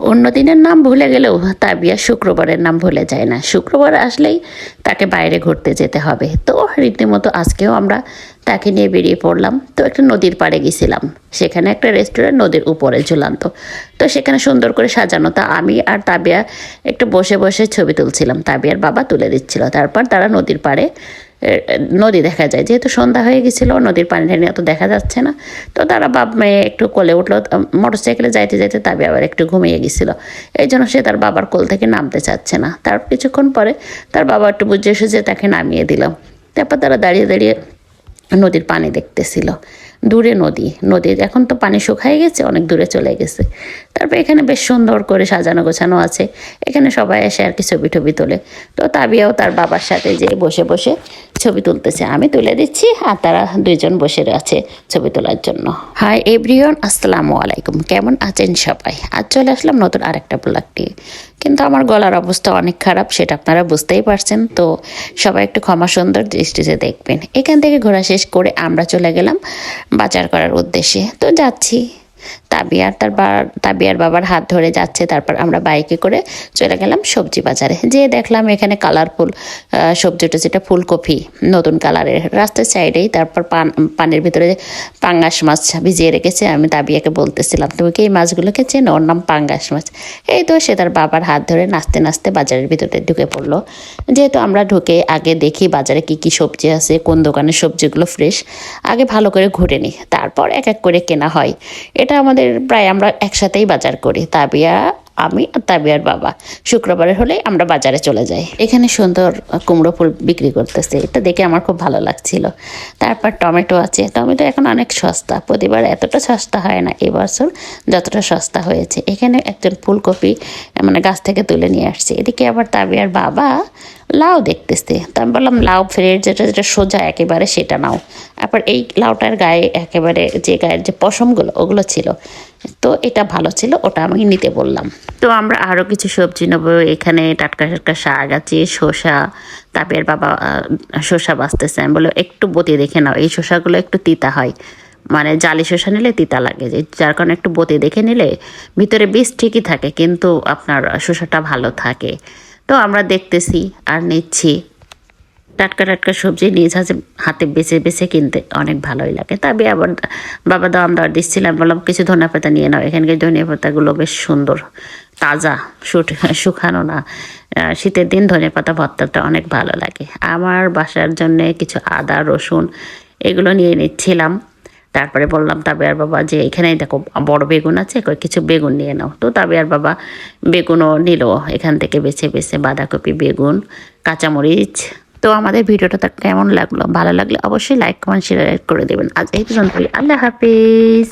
অন্য দিনের নাম ভুলে গেলেও তাবিয়া শুক্রবারের নাম ভুলে যায় না। শুক্রবার আসলেই তাকে বাইরে ঘুরতে যেতে হবে। তো রীতিমতো আজকেও আমরা তাকে নিয়ে বেরিয়ে পড়লাম। তো একটা নদীর পাড়ে গেছিলাম, সেখানে একটা রেস্টুরেন্ট নদীর উপরে ঝুলান্ত। তো সেখানে সুন্দর করে সাজানো। তা আমি আর তাবিয়া একটু বসে বসে ছবি তুলছিলাম, তাবিয়ার বাবা তুলে দিচ্ছিল। তারপর তারা নদীর পাড়ে, নদী দেখা যায়, যেহেতু সন্ধ্যা হয়ে গেছিলো নদীর পানি ঢানি অত দেখা যাচ্ছে না। তো তারা বাপ মেয়ে একটু কোলে উঠলো। মোটর সাইকেলে যাইতে যাইতে তাবিয়া আবার একটু ঘুমিয়ে গেছিলো, এই জন্য সে তার বাবার কোল থেকে নামতে চাচ্ছে না। তার কিছুক্ষণ পরে তার বাবা একটু বুঝে এসেছে, তাকে নামিয়ে দিল। তারপর তারা দাঁড়িয়ে দাঁড়িয়ে নদীর পানি দেখতেছিল। দূরে নদীর এখন তো পানি শুকায় গেছে, অনেক দূরে চলে গেছে। তারপর এখানে বেশ সুন্দর করে সাজানো গোছানো আছে। এখানে সবাই এসে আর কি ছবি টবি তোলে। তো তাবিয়াও তার বাবার সাথে যে বসে বসে ছবি তুলতেছে, আমি তুলে দিচ্ছি আর তারা দুইজন বসে আছে ছবি তোলার জন্য। হাই এভরিওয়ান, আসসালামু আলাইকুম, কেমন আছেন সবাই? আজ চলে আসলাম নতুন আরেকটা ব্লগ নিয়ে। কিন্তু আমার গলার অবস্থা অনেক খারাপ, সেটা আপনারা বুঝতেই পারছেন। তো সবাই একটু ক্ষমা সুন্দর দৃষ্টিতে দেখবেন। এখান থেকে ঘোরা শেষ করে আমরা চলে গেলাম বাজার করার উদ্দেশ্যে। তো যাচ্ছি, তাবিয়ার বাবার হাত ধরে যাচ্ছে। তারপর আমরা বাইকে করে চলে গেলাম সবজি বাজারে। যেয়ে দেখলাম এখানে কালারফুল সবজিটা, যেটা ফুলকপি নতুন কালারের, রাস্তার সাইডেই। তারপর পানির ভিতরে পাঙ্গাস মাছ ভিজিয়ে রেখেছে। আমি তাবিয়াকে বলতেছিলাম, তুমি কি এই মাছগুলোকে চেনো? ওর নাম পাঙ্গাস মাছ। এই তো সে তার বাবার হাত ধরে নাচতে নাচতে বাজারের ভিতরে ঢুকে পড়লো। যেহেতু আমরা ঢুকে আগে দেখি বাজারে কি কি সবজি আছে, কোন দোকানের সবজিগুলো ফ্রেশ, আগে ভালো করে ঘুরে নিই, তারপর এক এক করে কেনা হয়। এটা আমাদের প্রায় আমরা একসাথেই বাজার করি, তাবিয়া, আমি আর তাবিয়ার বাবা। শুক্রবারের হলেই আমরা বাজারে চলে যাই। এখানে সুন্দর কুমড়ো ফুল বিক্রি করতেছে, এটা দেখে আমার খুব ভালো লাগছিল। তারপর টমেটো আছে, টমেটো এখন অনেক সস্তা, প্রতিবার এতটা সস্তা হয় না, এবছর যতটা সস্তা হয়েছে। এখানে একজন ফুলকপি মানে গাছ থেকে তুলে নিয়ে আসছে। এদিকে আবার তাবিয়ার বাবা লাউ দেখতেছে। তো আমি বললাম, লাউ ফ্রেশ যেটা যেটা সোজা একেবারে সেটা নাও। তারপর এই লাউটার গায়ে একেবারে যে গায়ের যে পশমগুলো ওগুলো ছিল, তো এটা ভালো ছিল, ওটা আমি নিতে বললাম। তো আমরা আরও কিছু সবজি নেবো। এখানে টাটকা টাটকা শাক আছে, শসা। তাবিয়ার বাবা শসা বাঁচতেছে। আমি বললাম, একটু বতি দেখে নাও, এই শসাগুলো একটু তিতা হয়, মানে জালি শসা নিলে তিতা লাগে, যার কারণে একটু বতি দেখে নিলে ভিতরে বীজ ঠিকই থাকে, কিন্তু আপনার শসাটা ভালো থাকে। তো আমরা দেখতেছি আর নিচ্ছি। টাটকা টাটকা সবজি নিজ হাতে বেছে বেছে কিনতে অনেক ভালোই লাগে। তবে আবার বাবা দাম দর দিচ্ছিলাম, বললাম কিছু ধনিয়া পাতা নিয়ে নাও। এখানকার ধনিয়া পাতাগুলো বেশ সুন্দর, তাজা, শুকানো না। শীতের দিন ধনিয়া পাতা ভর্তাটা অনেক ভালো লাগে। আমার বাসার জন্যে কিছু আদা রসুন এগুলো নিয়ে নিচ্ছিলাম। তারপরে বললাম তাবিয়ার বাবা যে এখানেই দেখো বড় বেগুন আছে, কিছু বেগুন নিয়ে নাও। তো তাবিয়ার বাবা বেগুনও নিল এখান থেকে বেছে বেছে, বাঁধাকপি, বেগুন, কাঁচামরিচ। তো আমাদের ভিডিওটা কেমন লাগলো? ভালো লাগলে অবশ্যই লাইক কমেন্ট শেয়ার করে দেবেন। আজ এই পর্যন্তই, আল্লাহ হাফিজ।